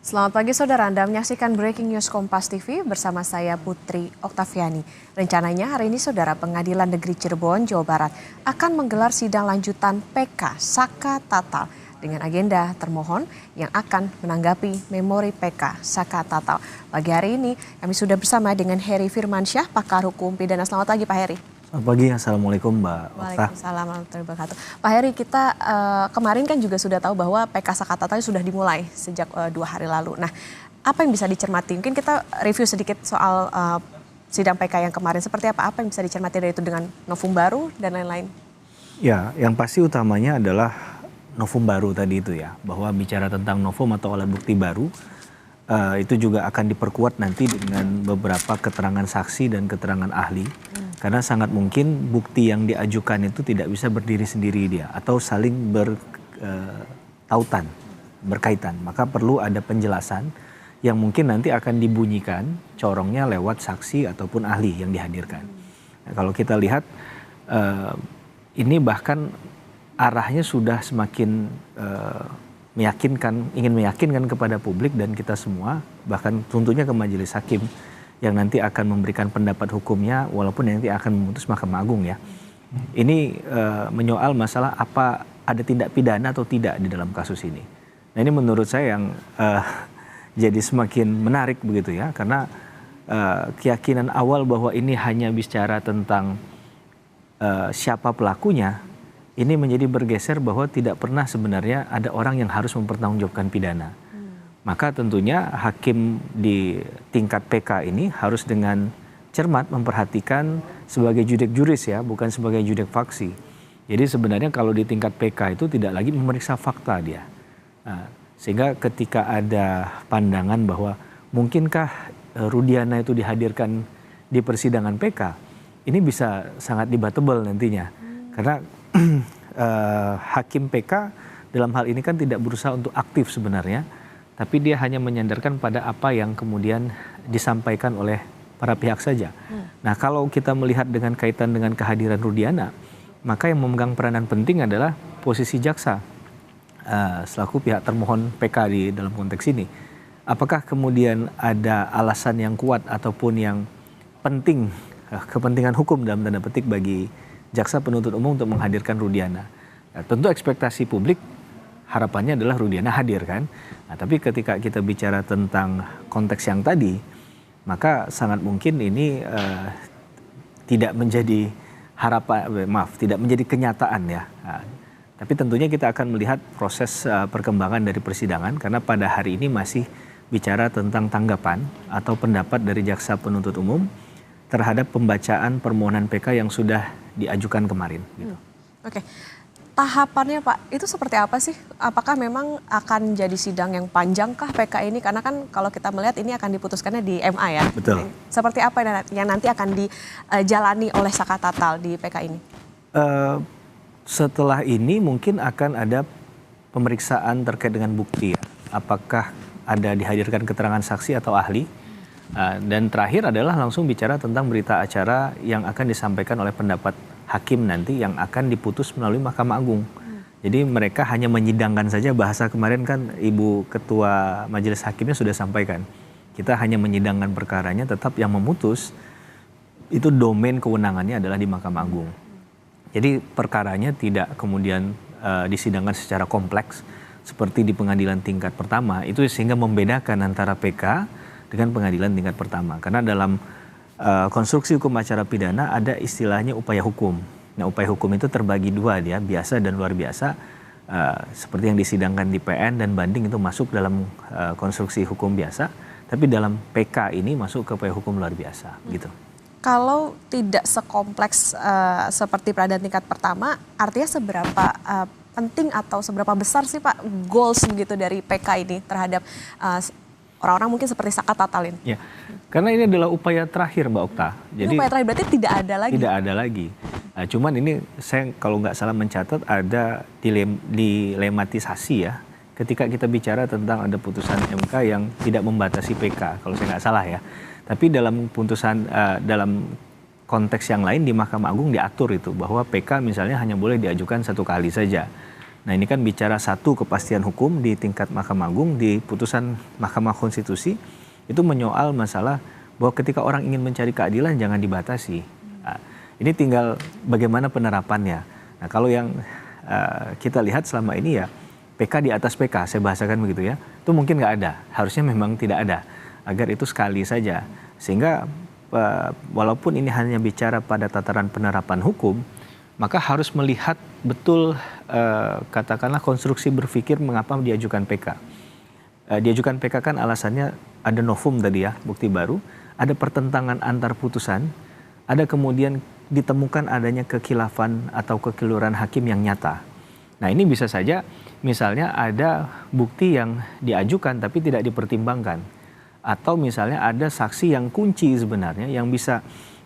Selamat pagi saudara, Anda menyaksikan Breaking News Kompas TV bersama saya Putri Oktaviani. Rencananya hari ini saudara Pengadilan Negeri Cirebon, Jawa Barat akan menggelar sidang lanjutan PK Saka Tatal dengan agenda termohon yang akan menanggapi memori PK Saka Tatal. Pagi hari ini kami sudah bersama dengan Heri Firmansyah, pakar hukum pidana. Selamat pagi Pak Heri. Selamat pagi, Assalamualaikum Mbak Okta. Waalaikumsalam warahmatullahi wabarakatuh. Pak Heri, kita kemarin kan juga sudah tahu bahwa PK Saka Tatal sudah dimulai sejak 2 hari lalu. Nah, apa yang bisa dicermati? Mungkin kita review sedikit soal sidang PK yang kemarin. Seperti apa yang bisa dicermati dari itu dengan novum baru dan lain-lain? Ya, yang pasti utamanya adalah novum baru tadi itu ya. Bahwa bicara tentang novum atau alat bukti baru, itu juga akan diperkuat nanti dengan beberapa keterangan saksi dan keterangan ahli. Karena sangat mungkin bukti yang diajukan itu tidak bisa berdiri sendiri dia atau saling bertautan, berkaitan. Maka perlu ada penjelasan yang mungkin nanti akan dibunyikan corongnya lewat saksi ataupun ahli yang dihadirkan. Nah, kalau kita lihat ini bahkan arahnya sudah semakin ingin meyakinkan kepada publik dan kita semua, bahkan tentunya ke majelis hakim yang nanti akan memberikan pendapat hukumnya walaupun nanti akan memutus Mahkamah Agung ya. Ini menyoal masalah apa ada tindak pidana atau tidak di dalam kasus ini. Nah ini menurut saya yang jadi semakin menarik begitu ya, karena keyakinan awal bahwa ini hanya bicara tentang siapa pelakunya, ini menjadi bergeser bahwa tidak pernah sebenarnya ada orang yang harus mempertanggungjawabkan pidana. Maka tentunya hakim di tingkat PK ini harus dengan cermat memperhatikan sebagai judek juris ya, bukan sebagai judek faksi. Jadi sebenarnya kalau di tingkat PK itu tidak lagi memeriksa fakta dia. Nah, sehingga ketika ada pandangan bahwa mungkinkah Rudiana itu dihadirkan di persidangan PK, ini bisa sangat debatable nantinya. Karena hakim PK dalam hal ini kan tidak berusaha untuk aktif sebenarnya, tapi dia hanya menyandarkan pada apa yang kemudian disampaikan oleh para pihak saja. Nah kalau kita melihat dengan kaitan dengan kehadiran Rudiana, maka yang memegang peranan penting adalah posisi jaksa selaku pihak termohon PK di dalam konteks ini. Apakah kemudian ada alasan yang kuat ataupun yang penting, kepentingan hukum dalam tanda petik bagi jaksa penuntut umum untuk menghadirkan Rudiana? Nah, tentu ekspektasi publik harapannya adalah Rudiana hadir kan. Nah, tapi ketika kita bicara tentang konteks yang tadi, maka sangat mungkin ini tidak menjadi tidak menjadi kenyataan ya. Nah, tapi tentunya kita akan melihat proses perkembangan dari persidangan karena pada hari ini masih bicara tentang tanggapan atau pendapat dari jaksa penuntut umum terhadap pembacaan permohonan PK yang sudah diajukan kemarin. Gitu. Oke. Tahapannya Pak, itu seperti apa sih? Apakah memang akan jadi sidang yang panjangkah PK ini? Karena kan kalau kita melihat ini akan diputuskannya di MA ya. Betul. Seperti apa yang nanti akan dijalani oleh Saka Tatal di PK ini? Setelah ini mungkin akan ada pemeriksaan terkait dengan bukti ya. Apakah ada dihadirkan keterangan saksi atau ahli? Dan terakhir adalah langsung bicara tentang berita acara yang akan disampaikan oleh pendapat hakim nanti yang akan diputus melalui Mahkamah Agung. Jadi mereka hanya menyidangkan saja, bahasa kemarin kan Ibu Ketua Majelis Hakimnya sudah sampaikan. Kita hanya menyidangkan perkaranya, tetap yang memutus itu domain kewenangannya adalah di Mahkamah Agung. Jadi perkaranya tidak kemudian disidangkan secara kompleks seperti di pengadilan tingkat pertama, itu sehingga membedakan antara PK dengan pengadilan tingkat pertama. Karena dalam konstruksi hukum acara pidana ada istilahnya upaya hukum. Nah upaya hukum itu terbagi dua dia, biasa dan luar biasa. Seperti yang disidangkan di PN dan banding itu masuk dalam konstruksi hukum biasa. Tapi dalam PK ini masuk ke upaya hukum luar biasa gitu. Kalau tidak sekompleks seperti peradilan tingkat pertama, artinya seberapa penting atau seberapa besar sih Pak goals begitu dari PK ini terhadap orang-orang mungkin seperti Saka Tatal ini? Ya, karena ini adalah upaya terakhir Mbak Okta. Jadi upaya terakhir berarti tidak ada lagi? Tidak ada lagi. Nah, cuman ini saya kalau nggak salah mencatat ada dilematisasi ya. Ketika kita bicara tentang ada putusan MK yang tidak membatasi PK, kalau saya nggak salah ya. Tapi dalam putusan, dalam konteks yang lain di Mahkamah Agung diatur itu bahwa PK misalnya hanya boleh diajukan 1 kali saja. Nah ini kan bicara satu kepastian hukum di tingkat Mahkamah Agung, di putusan Mahkamah Konstitusi itu menyoal masalah bahwa ketika orang ingin mencari keadilan jangan dibatasi. Nah, ini tinggal bagaimana penerapannya. Nah kalau yang kita lihat selama ini ya PK di atas PK, saya bahasakan begitu ya, itu mungkin nggak ada, harusnya memang tidak ada, agar itu sekali saja. Sehingga walaupun ini hanya bicara pada tataran penerapan hukum, maka harus melihat betul katakanlah konstruksi berpikir mengapa diajukan PK. Diajukan PK kan alasannya ada novum tadi ya, bukti baru, ada pertentangan antar putusan, ada kemudian ditemukan adanya kekhilafan atau kekeliruan hakim yang nyata. Nah ini bisa saja misalnya ada bukti yang diajukan tapi tidak dipertimbangkan. Atau misalnya ada saksi yang kunci sebenarnya yang bisa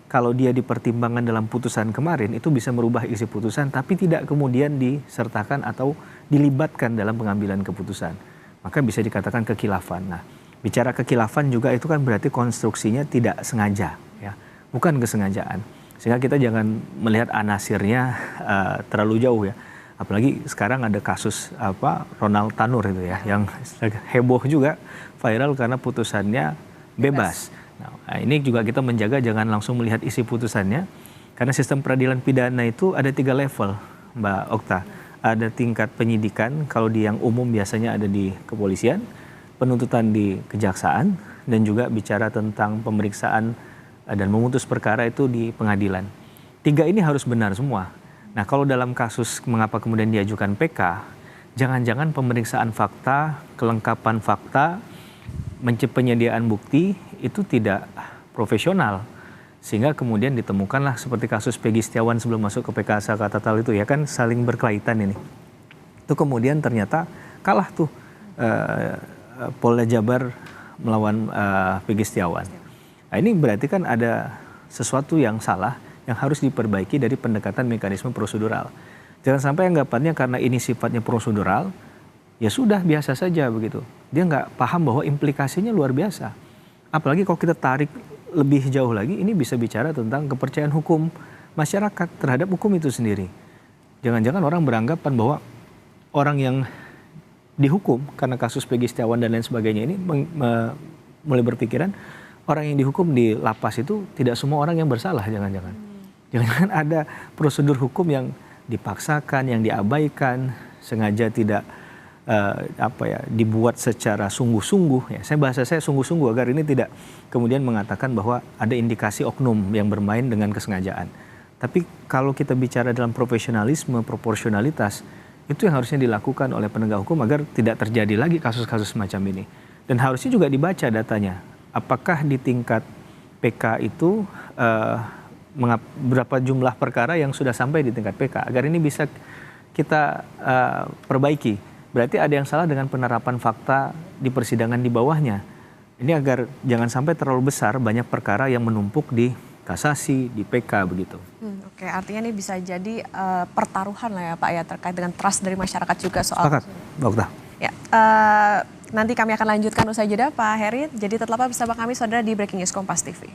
kalau dia dipertimbangkan dalam putusan kemarin itu bisa merubah isi putusan tapi tidak kemudian disertakan atau dilibatkan dalam pengambilan keputusan. Maka bisa dikatakan kekhilafan. Nah, bicara kekhilafan juga itu kan berarti konstruksinya tidak sengaja, ya, bukan kesengajaan. Sehingga kita jangan melihat anasirnya terlalu jauh ya. Apalagi sekarang ada kasus Ronald Tanur itu ya, yang heboh juga viral karena putusannya bebas. Nah, ini juga kita menjaga jangan langsung melihat isi putusannya, karena sistem peradilan pidana itu ada 3 level, Mbak Okta. Ada tingkat penyidikan, kalau di yang umum biasanya ada di kepolisian, penuntutan di kejaksaan, dan juga bicara tentang pemeriksaan dan memutus perkara itu di pengadilan. 3 ini harus benar semua. Nah kalau dalam kasus mengapa kemudian diajukan PK, jangan-jangan pemeriksaan fakta, kelengkapan fakta, penyediaan bukti itu tidak profesional. Sehingga kemudian ditemukanlah seperti kasus Peggy Setiawan sebelum masuk ke PK Saka Tatal itu ya kan saling berkaitan ini. Itu kemudian ternyata kalah tuh Polda Jabar melawan Peggy Setiawan. Nah ini berarti kan ada sesuatu yang salah yang harus diperbaiki dari pendekatan mekanisme prosedural. Jangan sampai anggapannya karena ini sifatnya prosedural, ya sudah biasa saja begitu. Dia nggak paham bahwa implikasinya luar biasa. Apalagi kalau kita tarik lebih jauh lagi, ini bisa bicara tentang kepercayaan hukum masyarakat terhadap hukum itu sendiri. Jangan-jangan orang beranggapan bahwa orang yang dihukum karena kasus Peggy Setiawan dan lain sebagainya ini mulai berpikiran orang yang dihukum di lapas itu tidak semua orang yang bersalah, jangan-jangan. Jangan-jangan ada prosedur hukum yang dipaksakan, yang diabaikan, sengaja tidak dibuat secara sungguh-sungguh. Ya, bahasa saya sungguh-sungguh agar ini tidak kemudian mengatakan bahwa ada indikasi oknum yang bermain dengan kesengajaan. Tapi kalau kita bicara dalam profesionalisme, proporsionalitas, itu yang harusnya dilakukan oleh penegak hukum agar tidak terjadi lagi kasus-kasus semacam ini. Dan harusnya juga dibaca datanya. Apakah di tingkat PK itu berapa jumlah perkara yang sudah sampai di tingkat PK agar ini bisa kita perbaiki. Berarti ada yang salah dengan penerapan fakta di persidangan di bawahnya. Ini agar jangan sampai terlalu besar banyak perkara yang menumpuk di kasasi, di PK begitu. Oke, artinya ini bisa jadi pertaruhan lah ya Pak ya terkait dengan trust dari masyarakat juga soal. Sepakat, Mbak Okta. Ya, nanti kami akan lanjutkan usai jeda Pak Heri. Jadi tetaplah bersama kami saudara di Breaking News Kompas TV.